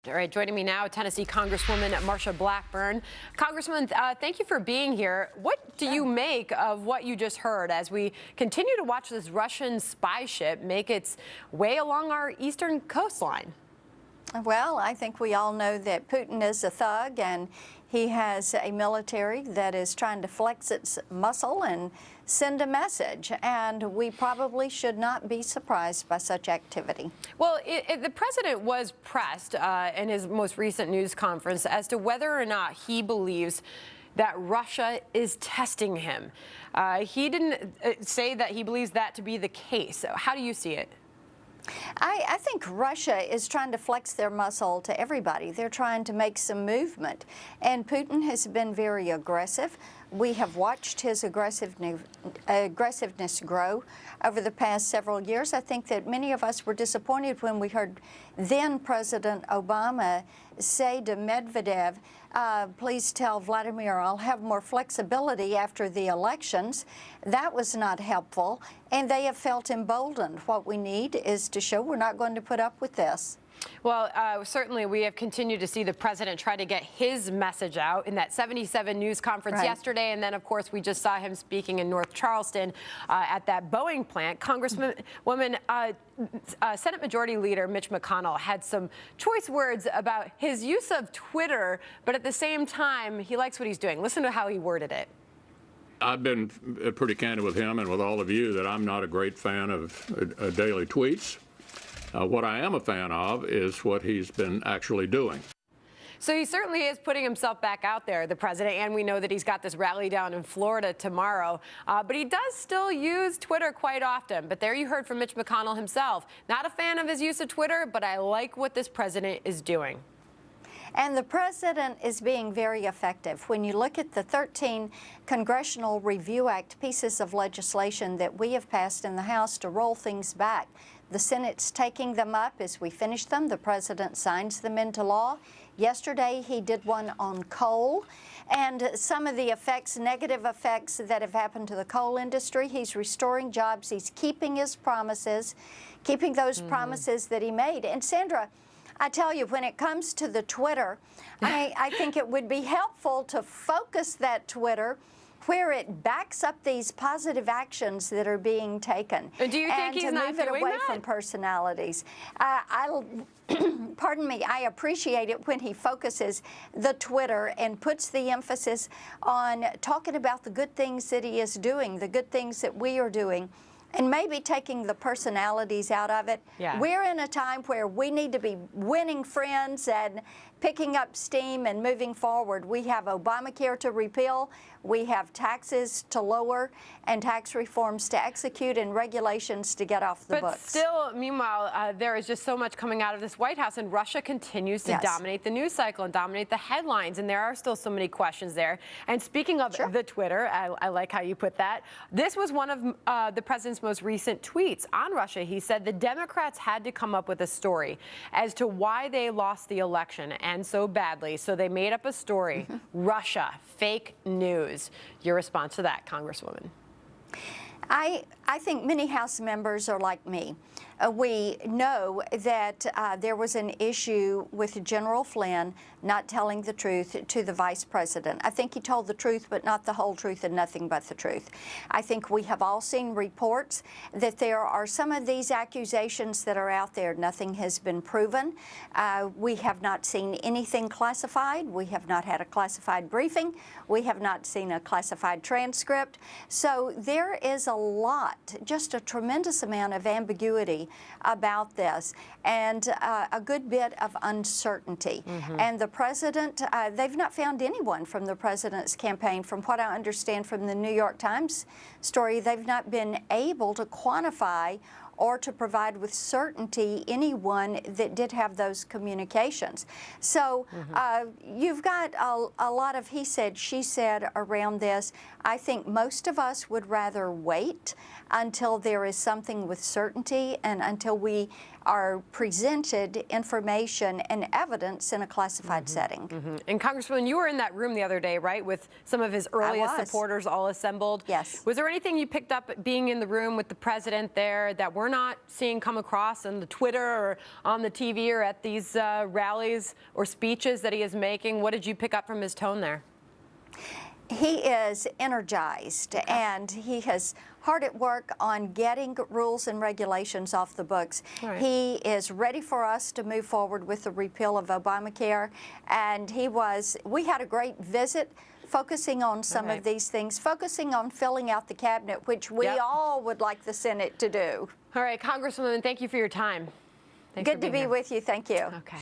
All right, joining me now, Tennessee Congresswoman Marsha Blackburn. Congresswoman, thank you for being here. What do you make of what you just heard as we continue to watch this Russian spy ship make its way along our eastern coastline? Well, I think we all know that Putin is a thug, and he has a military that is trying to flex its muscle and send a message, and we probably should not be surprised by such activity. Well, the president was pressed in his most recent news conference as to whether or not he believes that Russia is testing him. He didn't say that he believes that to be the case. How do you see it? I think Russia is trying to flex their muscle to everybody. They're trying to make some movement, and Putin has been very aggressive. We have watched his aggressiveness grow over the past several years. I think that many of us were disappointed when we heard then President Obama say to Medvedev, please tell Vladimir I'll have more flexibility after the elections. That was not helpful, and they have felt emboldened. What we need is to show we're not going to put up with this. Well, certainly we have continued to see the president try to get his message out in that 77 News conference yesterday. And then, of course, we just saw him speaking in North Charleston at that Boeing plant. Congresswoman, Senate Majority Leader Mitch McConnell had some choice words about his use of Twitter, but at the same time, he likes what he's doing. Listen to how he worded it. I've been pretty candid with him and with all of you that I'm not a great fan of daily tweets. What I am a fan of is what he's been actually doing. So he certainly is putting himself back out there, the president, and we know that he's got this rally down in Florida tomorrow. But he does still use Twitter quite often. But there you heard from Mitch McConnell himself. Not a fan of his use of Twitter, but I like what this president is doing. And the president is being very effective. When you look at the 13 Congressional Review Act pieces of legislation that we have passed in the House to roll things back, the Senate's taking them up as we finish them. The president signs them into law. Yesterday, he did one on coal. And some of the effects, negative effects that have happened to the coal industry, he's restoring jobs. He's keeping his promises, keeping those promises that he made. And Sandra, I tell you, when it comes to the Twitter, I think it would be helpful to focus that Twitter where it backs up these positive actions that are being taken. Do you think he's not doing that? And to move it away from personalities. Pardon me, I appreciate it when he focuses the Twitter and puts the emphasis on talking about the good things that he is doing, the good things that we are doing, and maybe taking the personalities out of it. Yeah. We're in a time where we need to be winning friends and picking up steam and moving forward. We have Obamacare to repeal, we have taxes to lower, and tax reforms to execute, and regulations to get off the books. But still, meanwhile, there is just so much coming out of this White House, and Russia continues to dominate the news cycle and dominate the headlines, and there are still so many questions there. And speaking of the Twitter, I like how you put that. This was one of the president's most recent tweets on Russia. He said the Democrats had to come up with a story as to why they lost the election and so badly, so they made up a story. Russia, fake news. Your response to that, Congresswoman? I think many House members are like me. We know that there was an issue with General Flynn not telling the truth to the Vice President. I think he told the truth, but not the whole truth and nothing but the truth. I think we have all seen reports that there are some of these accusations that are out there. Nothing has been proven. We have not seen anything classified. We have not had a classified briefing. We have not seen a classified transcript. So there is a lot, just a tremendous amount of ambiguity about this, and a good bit of uncertainty. And the president, they've not found anyone from the president's campaign. From what I understand from the New York Times story, they've not been able to quantify or to provide with certainty anyone that did have those communications. So you've got a lot of he said, she said around this. I think most of us would rather wait until there is something with certainty and until we are presented information and evidence in a classified setting. And Congresswoman, you were in that room the other day, right, with some of his earliest supporters all assembled. Yes. Was there anything you picked up being in the room with the president there that we're not seeing come across on the Twitter or on the TV or at these rallies or speeches that he is making? What did you pick up from his tone there? He is energized, and he is hard at work on getting rules and regulations off the books. Right. He is ready for us to move forward with the repeal of Obamacare, and we had a great visit focusing on some of these things, focusing on filling out the cabinet, which we all would like the Senate to do. All right, Congresswoman, thank you for your time. Thanks Good to be with you. Thank you. Okay.